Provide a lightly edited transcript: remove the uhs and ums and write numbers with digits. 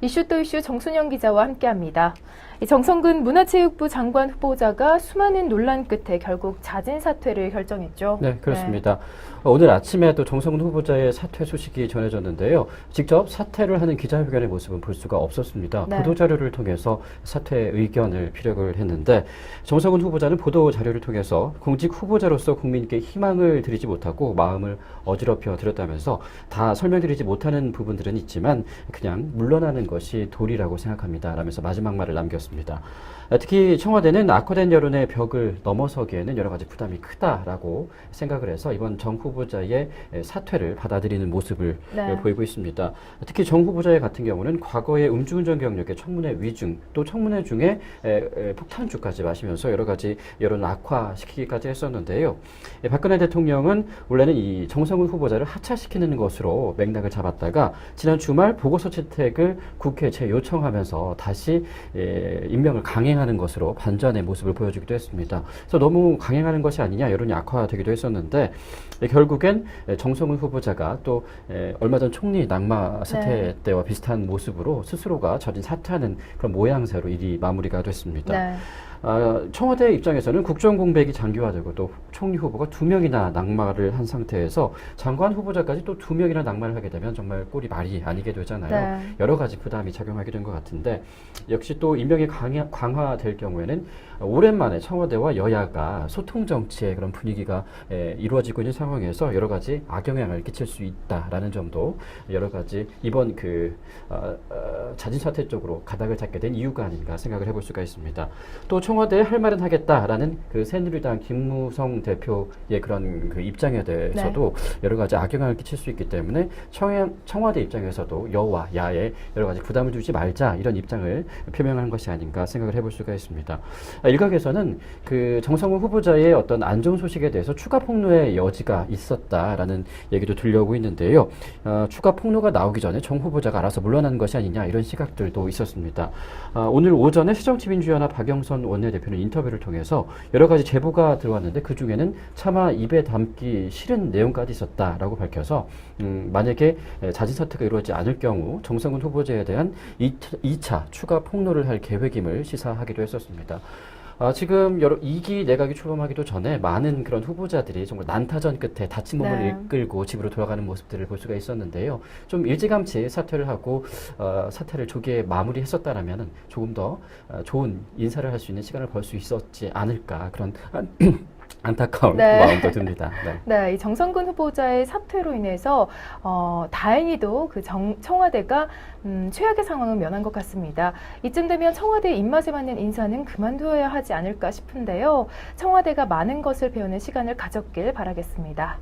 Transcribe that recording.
이슈 또 이슈 정순영 기자와 함께합니다. 정성근 문화체육부 장관 후보자가 수많은 논란 끝에 결국 자진 사퇴를 결정했죠. 네, 그렇습니다. 오늘 아침에 또 정성근 후보자의 사퇴 소식이 전해졌는데요. 직접 사퇴를 하는 기자회견의 모습은 볼 수가 없었습니다. 네. 보도자료를 통해서 사퇴 의견을 피력을 했는데 정성근 후보자는 보도자료를 통해서 공직 후보자로서 국민께 희망을 드리지 못하고 마음을 어지럽혀 드렸다면서 다 설명드리지 못하는 부분들은 있지만 그냥 물러나는 것이 도리라고 생각합니다. 라면서 마지막 말을 남겼습니다. 특히 청와대는 악화된 여론의 벽을 넘어서기에는 여러 가지 부담이 크다라고 생각을 해서 이번 정 후보자의 사퇴를 받아들이는 모습을 보이고 있습니다. 특히 정 후보자 같은 경우는 과거의 음주운전 경력의 청문회 위중 또 청문회 중에 폭탄주까지 마시면서 여러 가지 여론을 악화시키기까지 했었는데요. 박근혜 대통령은 원래는 이 정성근 후보자를 하차시키는 것으로 맥락을 잡았다가 지난 주말 보고서 채택을 국회에 재요청하면서 다시 임명을 강행하는 것으로 반전의 모습을 보여주기도 했습니다. 그래서 너무 강행하는 것이 아니냐 여론이 악화되기도 했었는데 결국엔 정성근 후보자가 또 얼마 전 총리 낙마 사태 때와 비슷한 모습으로 스스로가 자진 사퇴하는 그런 모양새로 일이 마무리가 됐습니다. 네. 청와대 입장에서는 국정공백이 장기화되고 또 총리 후보가 2명이나 낙마를 한 상태에서 장관 후보자까지 또 2명이나 낙마를 하게 되면 정말 꼴이 말이 아니게 되잖아요. 네. 여러 가지 부담이 작용하게 된 것 같은데 역시 또 임명이 강화될 경우에는 오랜만에 청와대와 여야가 소통 정치의 그런 분위기가 이루어지고 있는 상황에서 여러 가지 악영향을 끼칠 수 있다라는 점도 여러 가지 이번 자진 사퇴 쪽으로 가닥을 잡게 된 이유가 아닌가 생각을 해볼 수가 있습니다. 또 청와대에 할 말은 하겠다라는 그 새누리당 김무성 대표의 그런 그 입장에 대해서도 여러 가지 악영향을 끼칠 수 있기 때문에 청와대 입장에서도 여와 야에 여러 가지 부담을 주지 말자 이런 입장을 표명한 것이 아닌가 생각을 해볼 수가 있습니다. 일각에서는 그 정성근 후보자의 어떤 안 좋은 소식에 대해서 추가 폭로의 여지가 있었다라는 얘기도 들려오고 있는데요. 추가 폭로가 나오기 전에 정 후보자가 알아서 물러나는 것이 아니냐 이런 시각들도 있었습니다. 오늘 오전에 새정치민주연합 박영선 원내대표는 인터뷰를 통해서 여러 가지 제보가 들어왔는데 그 중에는 차마 입에 담기 싫은 내용까지 있었다라고 밝혀서 만약에 자진 사퇴가 이루어지지 않을 경우 정성근 후보자에 대한 2차 추가 폭로를 할 계획임을 시사하기도 했었습니다. 지금 2기 내각이 출범하기도 전에 많은 그런 후보자들이 정말 난타전 끝에 다친 몸을 이끌고 집으로 돌아가는 모습들을 볼 수가 있었는데요. 좀 일찌감치 사퇴를 하고 사퇴를 조기에 마무리했었다라면 조금 더 좋은 인사를 할 수 있는 시간을 벌 수 있었지 않을까 그런 안타까운 마음도 듭니다. 네, 이 정성근 후보자의 사퇴로 인해서 다행히도 그 청와대가 최악의 상황은 면한 것 같습니다. 이쯤 되면 청와대 입맛에 맞는 인사는 그만둬야 하지 않을까 싶은데요. 청와대가 많은 것을 배우는 시간을 가졌길 바라겠습니다.